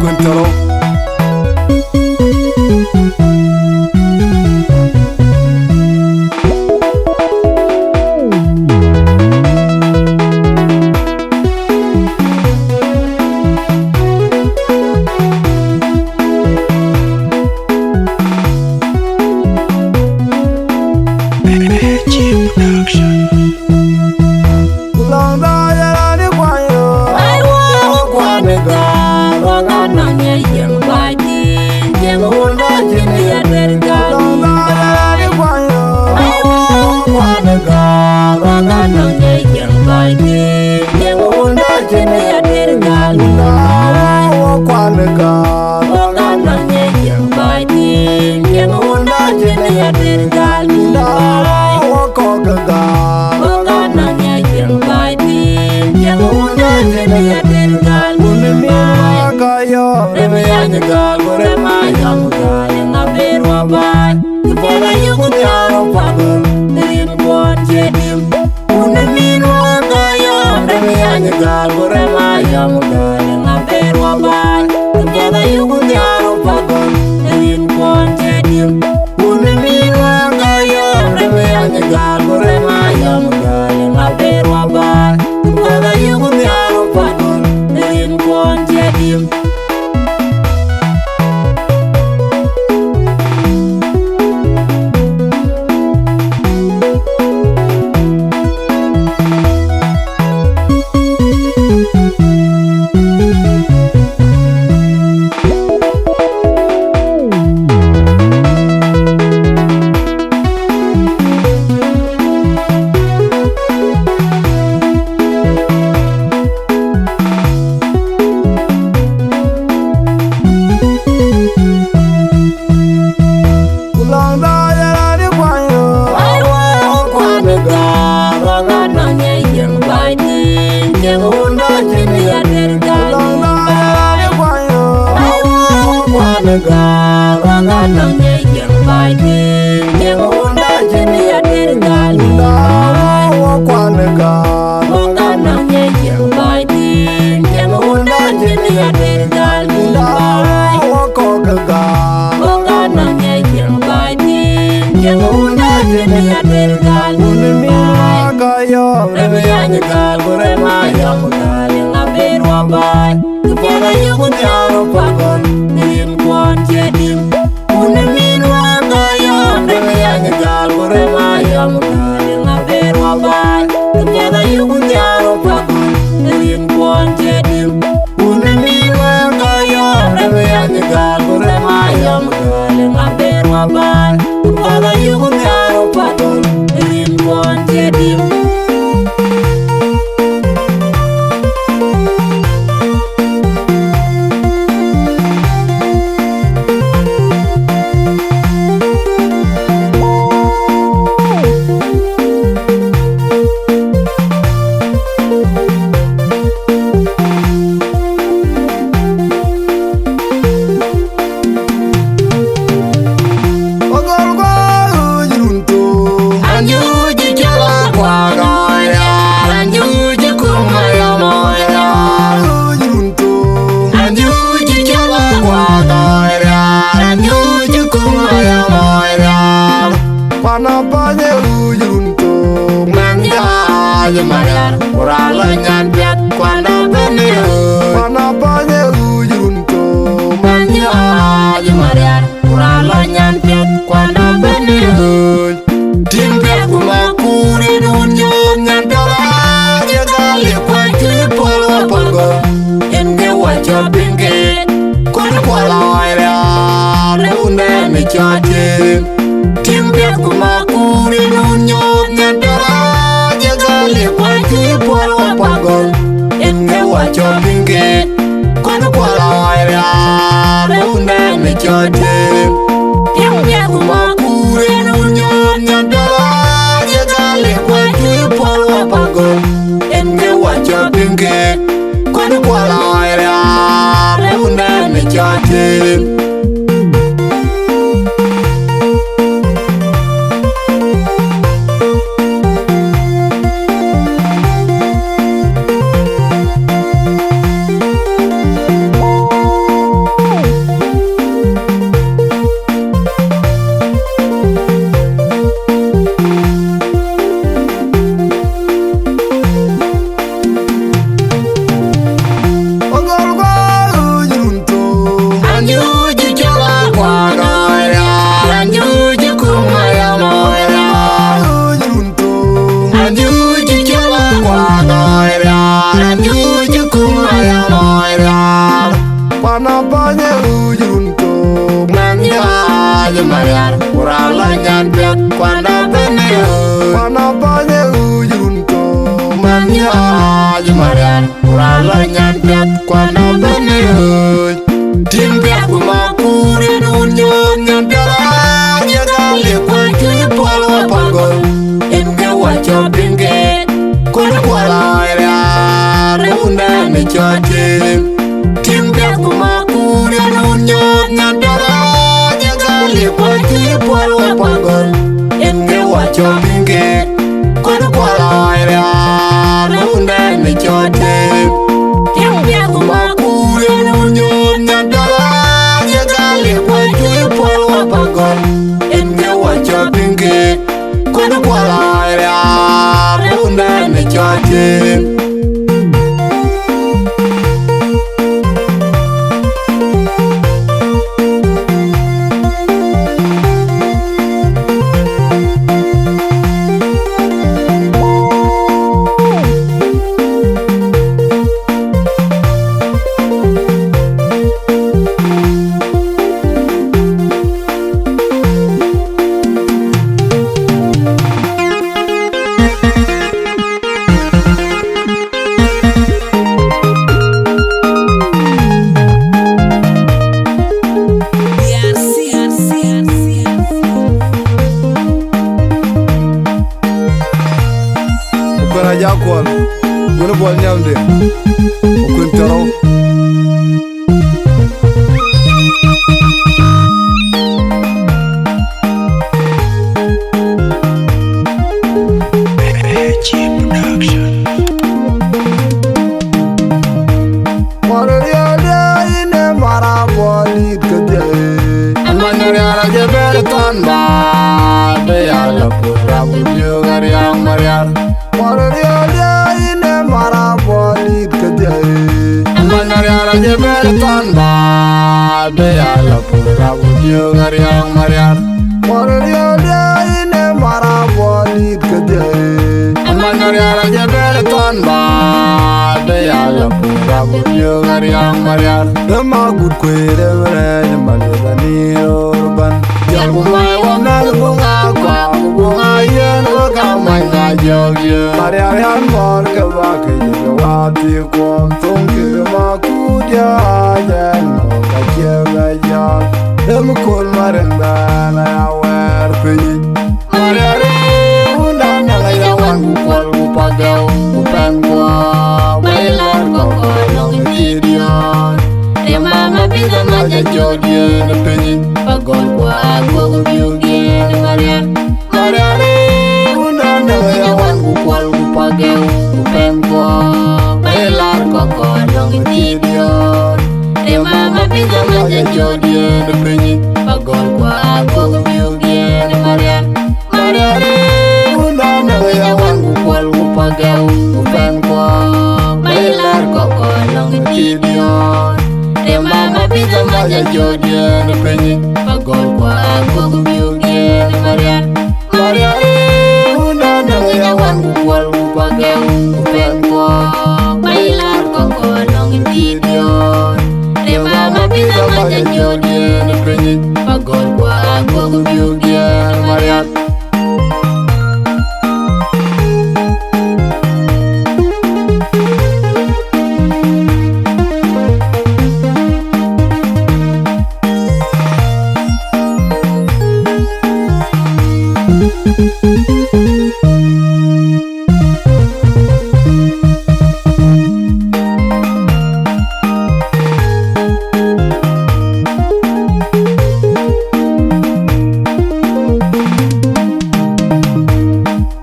Quintero. Panapanye ujunto Menyaje mariar Kurala nyanbiat Kwanda beneyo Panapanye ujunto Menyaje mariar Kurala nyanbiat Kwanda beneyo Timbiat kumakuri nunyon Nyandara Nyagali kwa chui polo pangol Inge wacho binge Kulu wala area Reunda ni choche Timbiat kumakuri nunyon Nyandara Nyagali kwa chui polo pangol Inge wacho binge Kulu wala area Reunda ni choche Timbiat kumakuri nunyon Nyandara Nyagali kwa chui polo pangol Inge wacho binge Kulu wala area Reunda ni choche Ukana jakwal Guna bol nyamde Ukun taro Marariada ine maraboli kete Manariara jeberetan ba Beyala pura budiyo gariyang mariar Marariada ine maraboli kete Manariara jeberetan ba Beyala pura budiyo gariyang mariar Marariada ine maraboli kete Manariara jeberetan ba Beyala pura budiyo gariyang mariar Dama good kwere were Malula ni urban Jalbu mai wamna bunga kwa bunga yen waka mai na jogye Mariarian mor ke wake wati kwam Tungkir ma kudya ajen Moka chebe jan Dem kul marinda na ya wer pinyi Mariari undang na ya wangu kwal upagau upen kwa Bailar koko nong idion De mama pida maja jodye na pinyi Pagol kwa gogo biugye na mariar Mariari undang na ya wangu kwal upagau upen kwa Bailar koko nong idion De mama pida maja jodye na pinyi Pagol kwa gogo biugye na mariar Mariari undang na ya wangu kwal upagau upen kwa Bailar koko nong idion De mama pida maja jodye na pinyi Pagol kwa gogo biugye na mariar Mariari undang na ya wangu kwal upagau upen kwa Bailar koko nong idion De mama pida maja jodye na pinyi Pagol kwa gogo biugye na mariar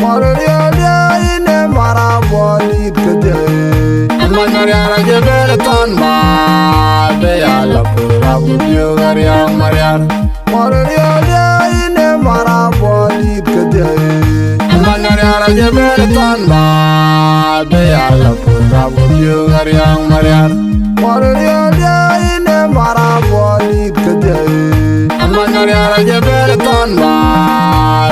Marariada ine maraboli kete Manariara jeberetan ba Beyala pura budiyo gariyang mariar Marariada ine maraboli kete Manariara jeberetan ba Beyala pura budiyo gariyang mariar Marariada ine maraboli kete Manariara jeberetan ba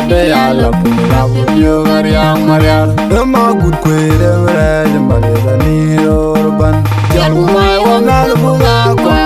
Beyala pura budiyo gariyang mariar Dama good kwere were Malula ni urban Jalbu mai wamna bunga kwa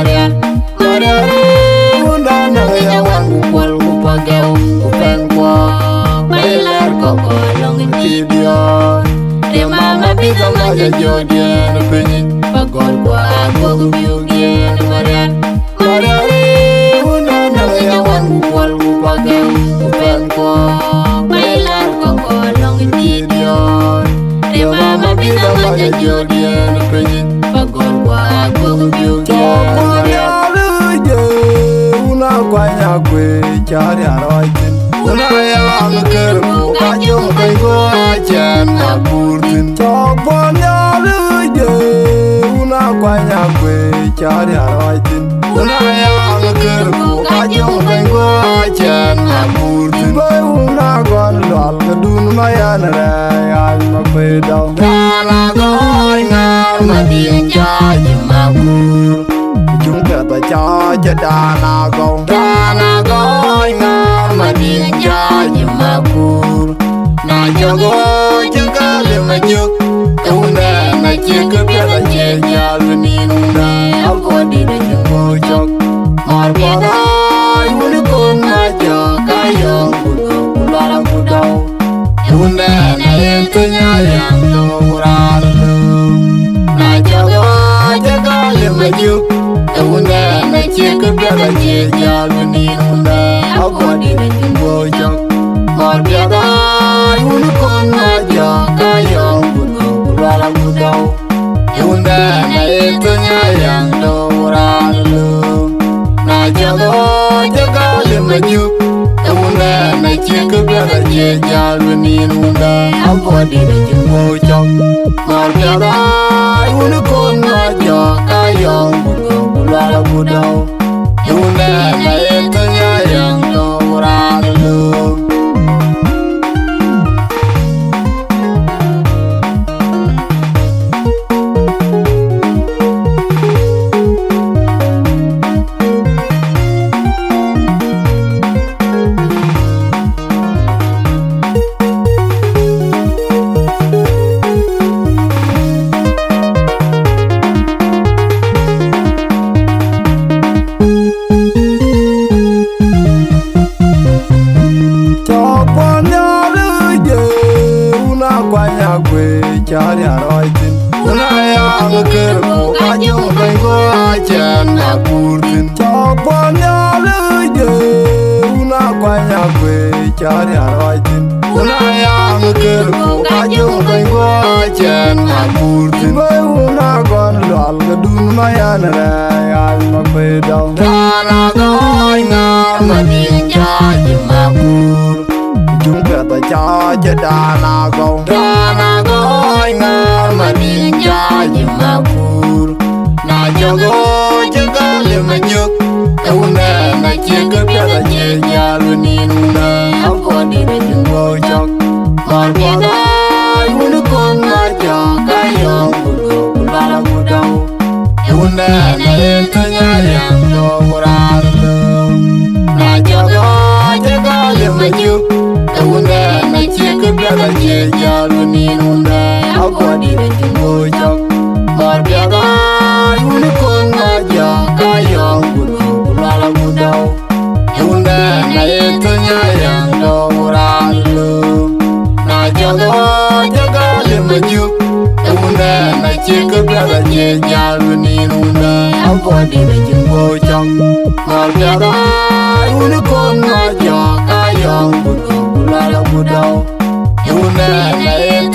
Marian Mariari Unda na ya wangu Kukwal kupageo Kupengko Bailar koko Longin Idiot Re mama bisa maja jodien Penyin Pagol kwa Gogu biugien Marian Mariari Unda na ya wangu Kukwal kupageo Kupengko Bailar koko Longin idiot Re mama bisa maja jodien Penyin Pagol kwa Gogu biugien Marian Una kwanya kwe chari arwaitin Una ya angker kajum kaigo achen akurtin Chokpon ya luje Una kwanya kwe chari arwaitin Una ya angker kajum kaigo achen akurtin Bay una gon lal kadun mayan re Al makwe daw Dana goy ngar madin chaji makur Chúng ta ta cho đana gong ngon mà điên cho dùm mà buồn na cho go chứ có liều mà nhục tu nè na chia cứ biết là chè nhà luôn đi luôn nè áo cô đi để chừng ngồi chọc mà biết ai muốn con mà cho cái giông buồn lo lắng buồn đau tu nè na em tới nhà em đâu ra luôn na cho go chứ có liều mà nhục Una na chica bela chica lunina Agora de tingoja Mar biada Una con maja Kayang budu Lala budau Una na etanya yang doralu Na jago jaga lemaju Una na chica bela chica lunina Agora de tingoja Mar biada Una con maja Kayang budu Lala budau Yuna na etanya yang doralu Chari arwaitin Una ya angker kajum kaigo achen akurtin Chokpon ya luje Una kwanya kwe chari arwaitin Una ya angker kajum kaigo achen akurtin Bay una gon lal kadun mayan re Al makwe daw Dana goy ngar madin chaji makur Chúng ta cho đana gong ngar mà điên cha dùm mà buồn na cho go chứ có liều mà nhục tu nè na chia cứ biết là chè nhà luôn đi luôn nè áo cô đi để chừng ngồi chọc mà biết ai muốn con mà cho cái giông buồn la la buồn đau tu nè na em tới nhà em đâu ra luôn na cho go chứ có liều mà nhục tu nè na chia cứ biết là chè nhà luôn đi luôn nè áo cô đi để chừng ngồi chọc mà biết ai muốn con mà cho cái giông buồn la la buồn đau tu nè na em tới nhà em đâu ra luôn na cho go chứ có liều mà nhục tu nè na chia cứ biết là chè nhà luôn đi luôn nè áo cô đi để chừng ngồi chọc mà biết ai muốn con mà cho cái giông buồn la la buồn đau tu nè na em